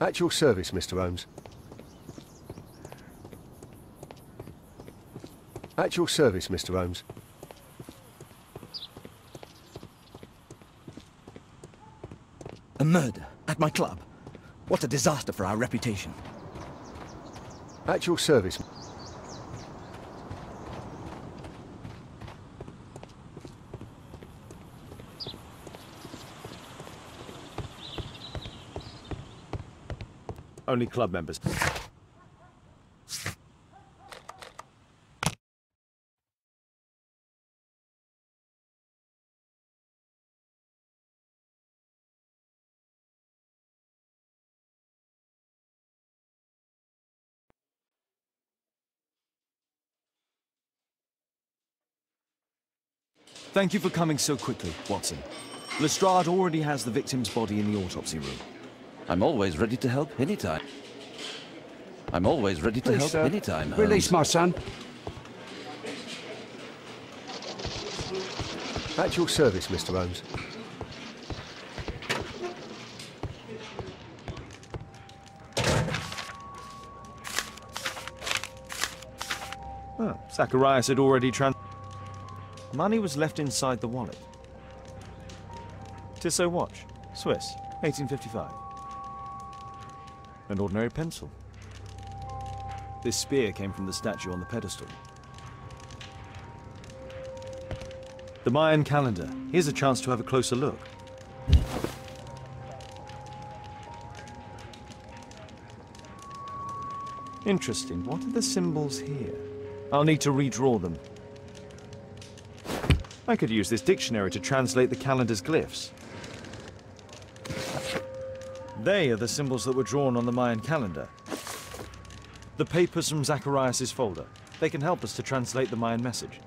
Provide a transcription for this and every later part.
At your service, Mr. Holmes. At your service, Mr. Holmes. A murder at my club. What a disaster for our reputation. At your service. Only club members. Thank you for coming so quickly, Watson. Lestrade already has the victim's body in the autopsy room. I'm always ready to help anytime. I'm always ready to help anytime, Holmes. Release my son. At your service, Mr. Holmes. Oh, Zacharias had already Money was left inside the wallet. Tissot watch, Swiss, 1855. An ordinary pencil. This spear came from the statue on the pedestal. The Mayan calendar. Here's a chance to have a closer look. Interesting. What are the symbols here? I'll need to redraw them. I could use this dictionary to translate the calendar's glyphs. They are the symbols that were drawn on the Mayan calendar. The papers from Zacharias' folder. They can help us to translate the Mayan message.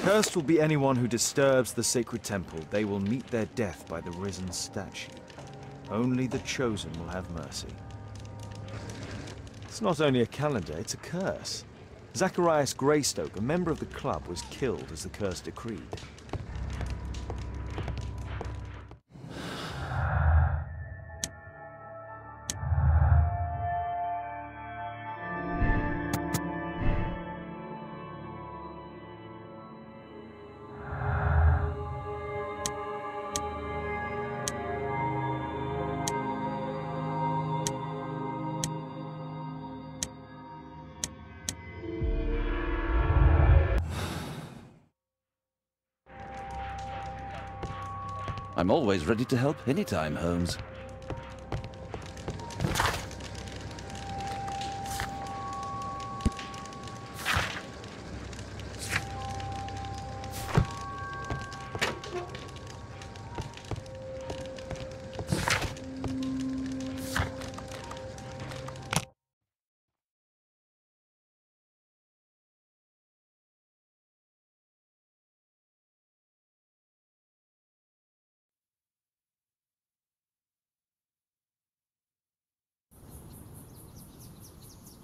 Cursed will be anyone who disturbs the sacred temple. They will meet their death by the risen statue. Only the chosen will have mercy. It's not only a calendar, it's a curse. Zacharias Greystoke, a member of the club, was killed as the curse decreed. I'm always ready to help anytime, Holmes.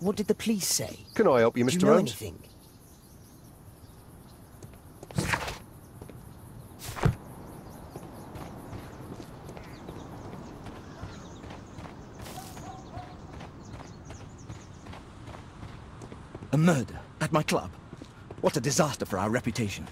What did the police say? Can I help you, Do Mr. you know Holmes? anything? A murder at my club. What a disaster for our reputation.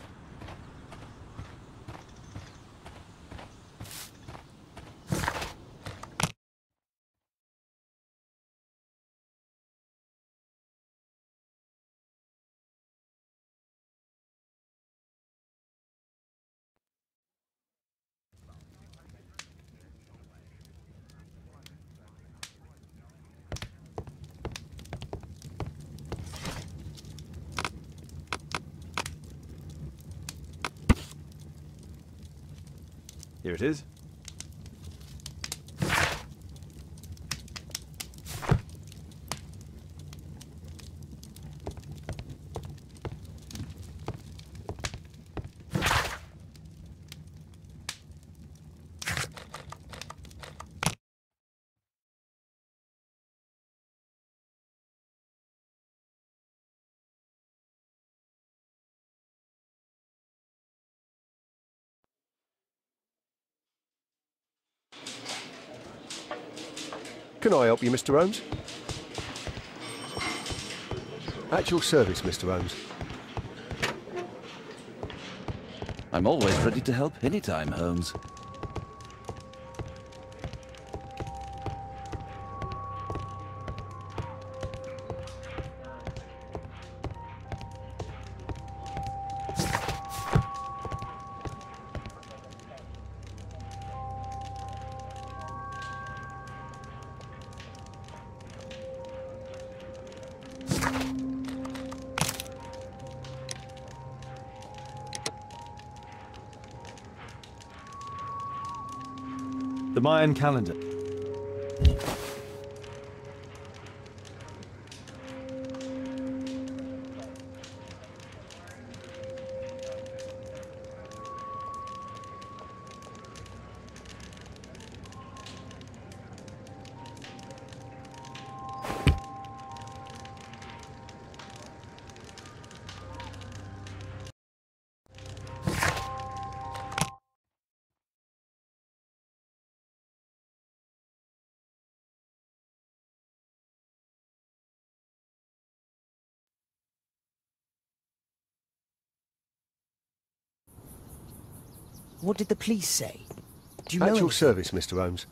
Here it is. Can I help you, Mr. Holmes? At your service, Mr. Holmes. I'm always ready to help anytime, Holmes. The Mayan calendar. What did the police say? Do you know At your anything? service, Mr. Holmes.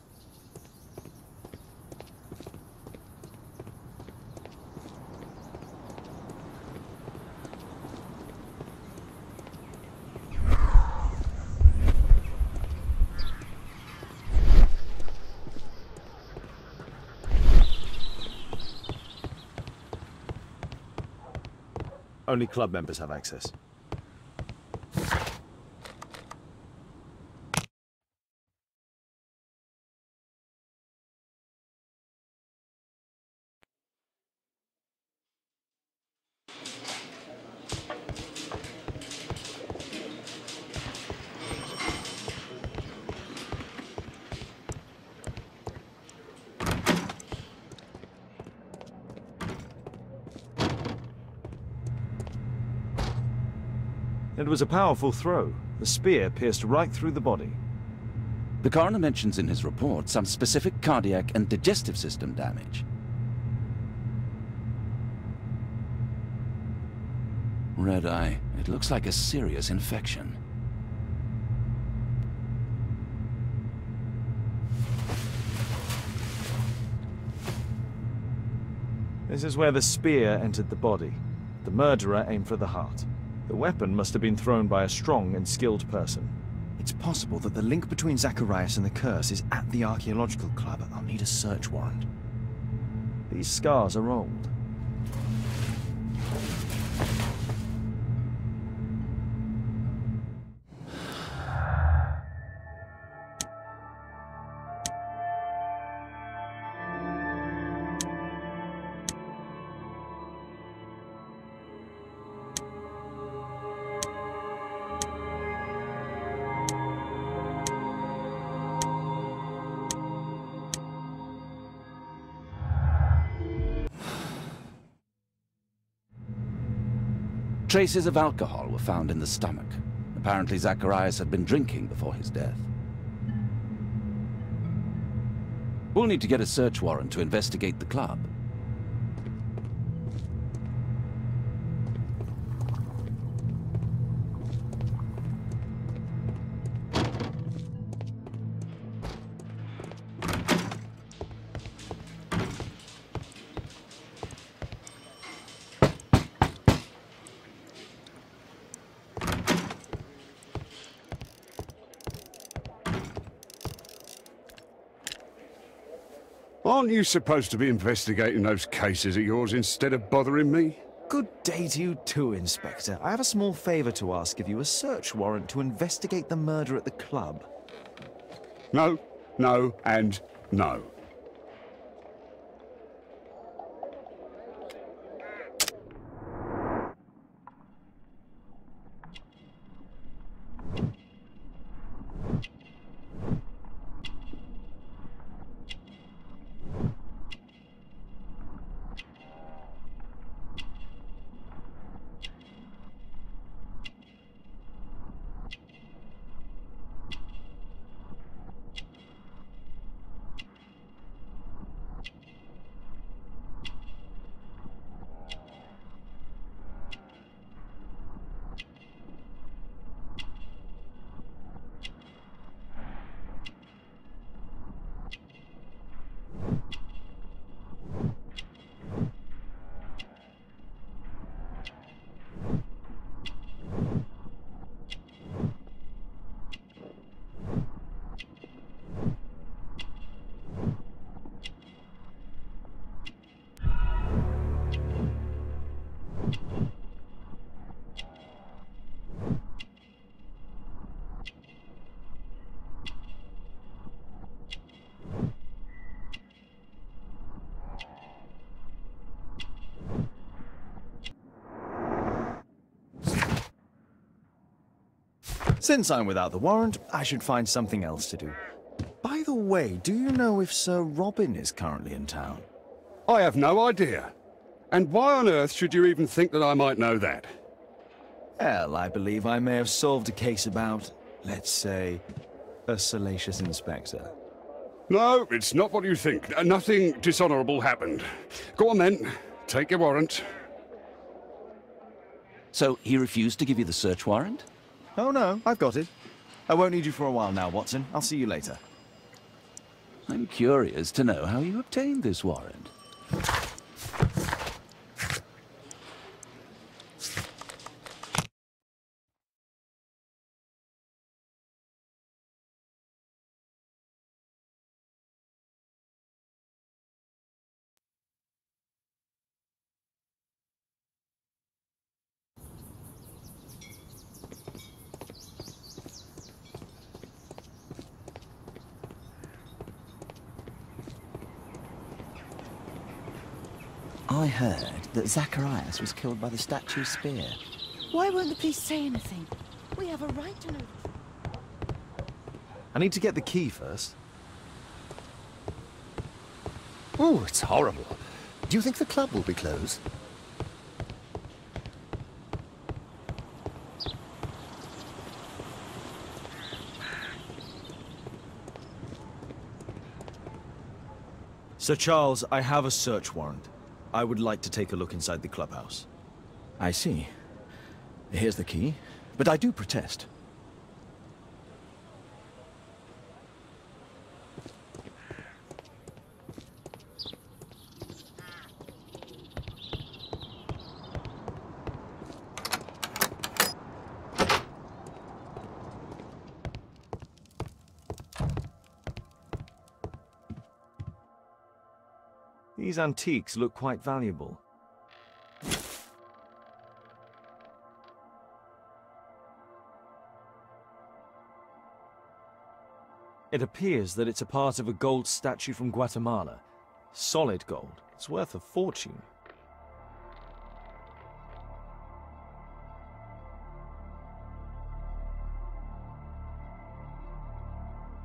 Only club members have access. It was a powerful throw. The spear pierced right through the body. The coroner mentions in his report some specific cardiac and digestive system damage. Red eye. It looks like a serious infection. This is where the spear entered the body. The murderer aimed for the heart. The weapon must have been thrown by a strong and skilled person. It It's possible that the link between Zacharias and the curse is at the archaeological club. I'll need a search warrant. These scars are old. Traces of alcohol were found in the stomach. Apparently Zacharias had been drinking before his death. We'll need to get a search warrant to investigate the club. Aren't you supposed to be investigating those cases of yours instead of bothering me? Good day to you too, Inspector. I have a small favor to ask of you, a search warrant to investigate the murder at the club. No, no, and no. Since I'm without the warrant, I should find something else to do. By the way, do you know if Sir Robin is currently in town? I have no idea. And why on earth should you even think that I might know that? Well, I believe I may have solved a case about, let's say, a salacious inspector. No, it's not what you think. Nothing dishonorable happened. Go on then. Take your warrant. So he refused to give you the search warrant? Oh no, I've got it. I won't need you for a while now, Watson. I'll see you later. I'm curious to know how you obtained this warrant. I heard that Zacharias was killed by the statue's spear. Why won't the police say anything? We have a right to know. I need to get the key first. Oh, it's horrible. Do you think the club will be closed? Sir Charles, I have a search warrant. I would like to take a look inside the clubhouse. I see. Here's the key, but I do protest. These antiques look quite valuable. It appears that it's a part of a gold statue from Guatemala. Solid gold. It's worth a fortune.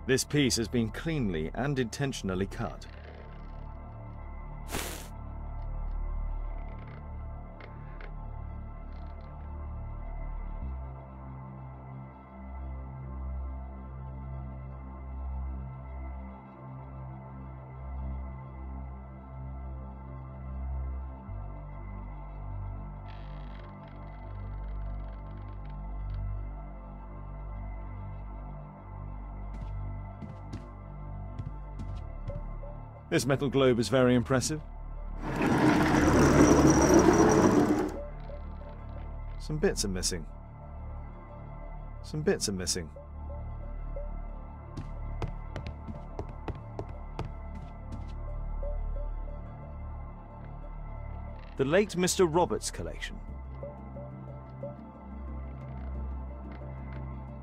This piece has been cleanly and intentionally cut. This metal globe is very impressive. Some bits are missing. Some bits are missing. The late Mr. Roberts' collection.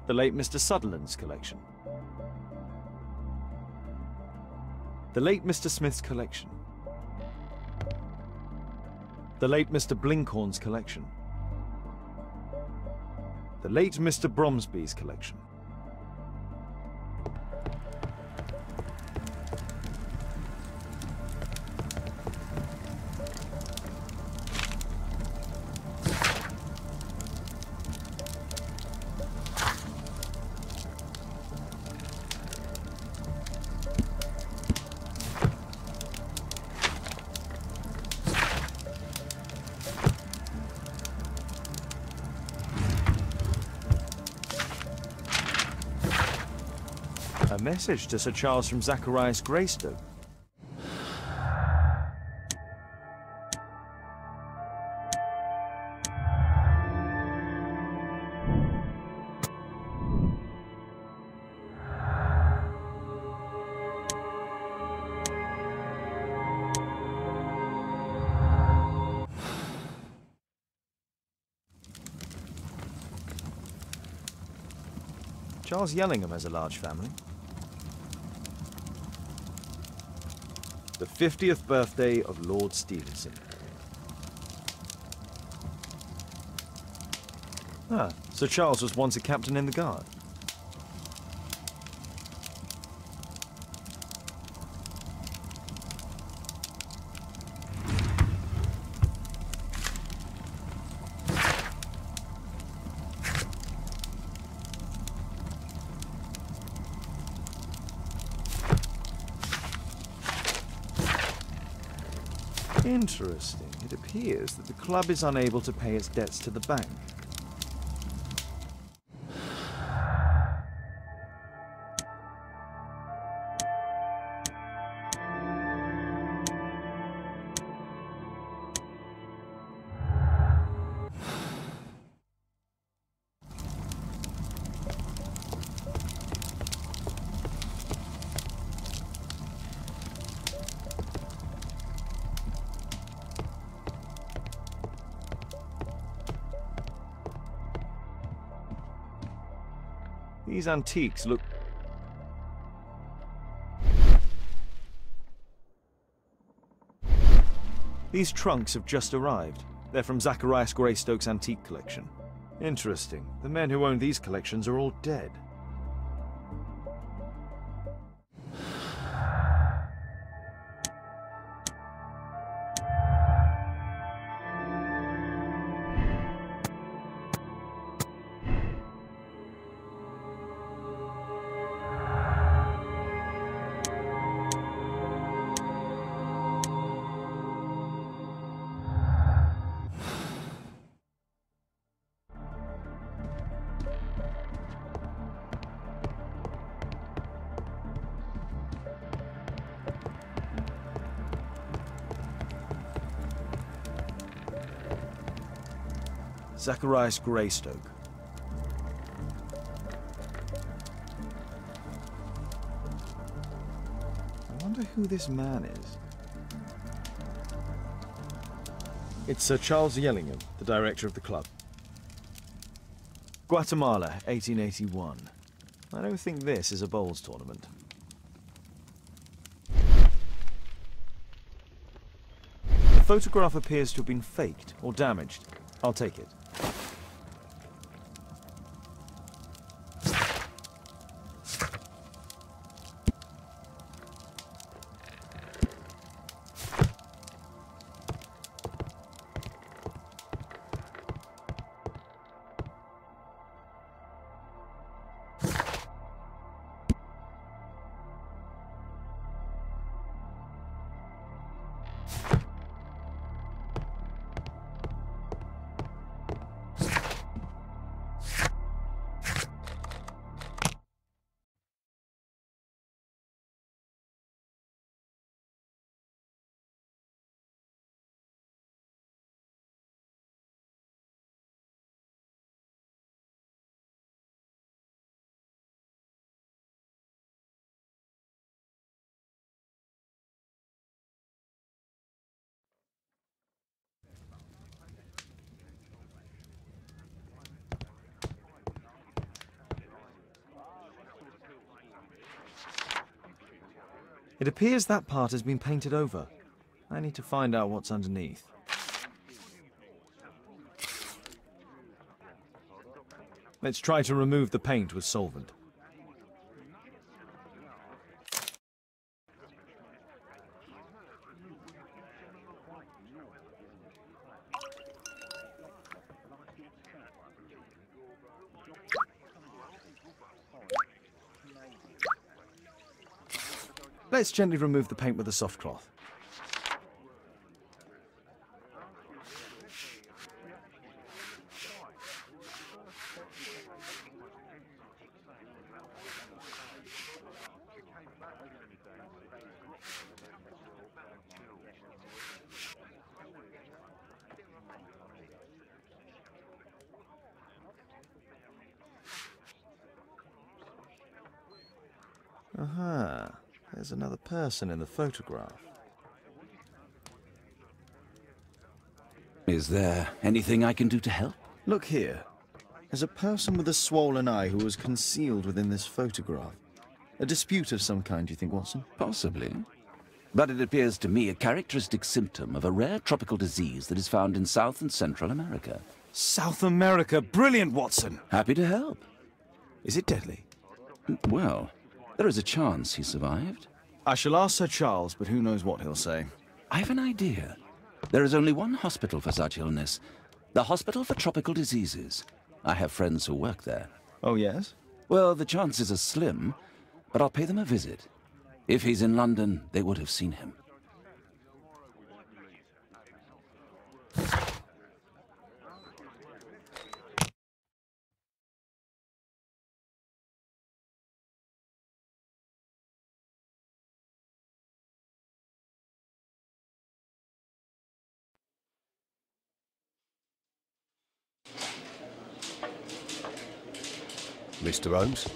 The late Mr. Sutherland's collection. The late Mr. Smith's collection. The late Mr. Blinkhorn's collection. The late Mr. Bromsby's collection. A message to Sir Charles from Zacharias Greystoke. Charles Yellingham has a large family. The 50th birthday of Lord Stevenson. Ah, Sir Charles was once a captain in the Guard. Interesting. It appears that the club is unable to pay its debts to the bank. These antiques look... These trunks have just arrived. They're from Zacharias Greystoke's antique collection. Interesting. The men who own these collections are all dead. Zacharias Greystoke. I wonder who this man is. It's Sir Charles Yellingham, the director of the club. Guatemala, 1881. I don't think this is a bowls tournament. The photograph appears to have been faked or damaged. I'll take it. It appears that part has been painted over. I need to find out what's underneath. Let's try to remove the paint with solvent. Let's gently remove the paint with a soft cloth. Aha. There's another person in the photograph. Is there anything I can do to help? Look here. There's a person with a swollen eye who was concealed within this photograph. A dispute of some kind, do you think, Watson? Possibly. But it appears to me a characteristic symptom of a rare tropical disease that is found in South and Central America. South America! Brilliant, Watson! Happy to help. Is it deadly? Well, there is a chance he survived. I shall ask Sir Charles, but who knows what he'll say. I have an idea. There is only one hospital for such illness. The Hospital for Tropical Diseases. I have friends who work there. Oh, yes? Well, the chances are slim, but I'll pay them a visit. If he's in London, they would have seen him. Mr. Holmes?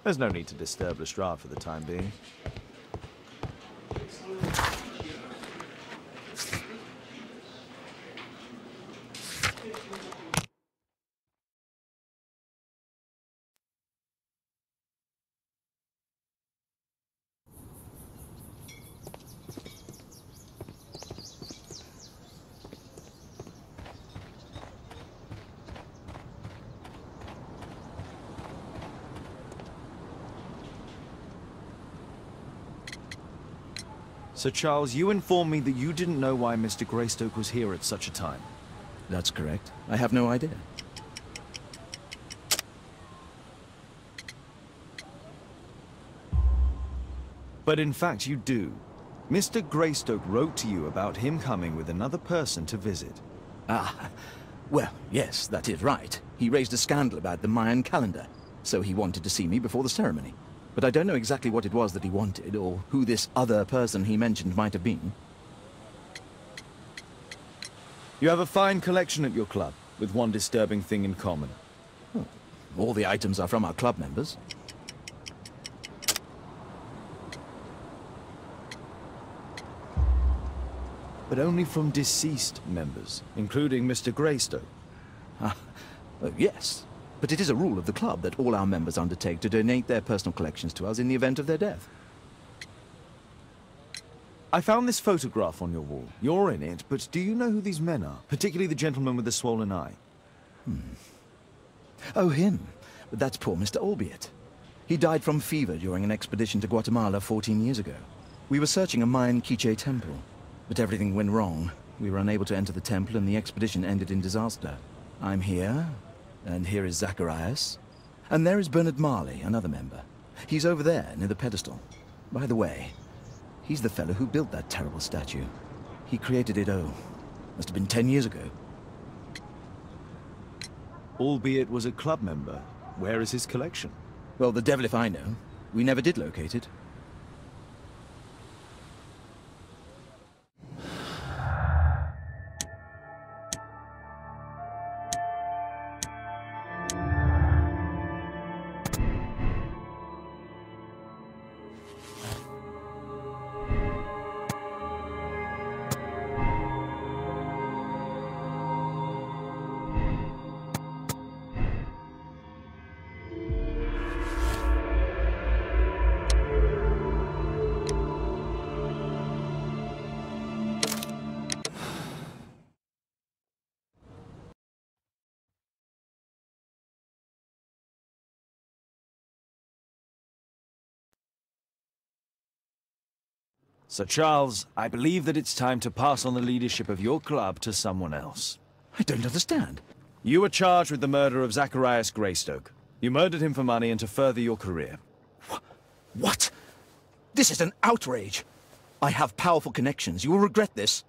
There's no need to disturb Lestrade for the time being. Sir Charles, you informed me that you didn't know why Mr. Greystoke was here at such a time. That's correct. I have no idea. But in fact, you do. Mr. Greystoke wrote to you about him coming with another person to visit. Ah, well, yes, that is right. He raised a scandal about the Mayan calendar, so he wanted to see me before the ceremony. But I don't know exactly what it was that he wanted, or who this other person he mentioned might have been. You have a fine collection at your club, with one disturbing thing in common. Oh, All the items are from our club members. But only from deceased members, including Mr. Greystoke. Yes, but it is a rule of the club that all our members undertake to donate their personal collections to us in the event of their death. I found this photograph on your wall. You're in it, but do you know who these men are? Particularly the gentleman with the swollen eye. Oh, him. But that's poor Mr. Albeit. He died from fever during an expedition to Guatemala 14 years ago. We were searching a Mayan Quiche temple, but everything went wrong. We were unable to enter the temple and the expedition ended in disaster. I'm here, and here is Zacharias. And there is Bernard Marley, another member. He's over there, near the pedestal. By the way, he's the fellow who built that terrible statue. He created it, must have been 10 years ago. Albeit was a club member. Where is his collection? Well, the devil if I know. We never did locate it. Sir Charles, I believe that it's time to pass on the leadership of your club to someone else. I don't understand. You were charged with the murder of Zacharias Greystoke. You murdered him for money and to further your career. What? This is an outrage. I have powerful connections. You will regret this.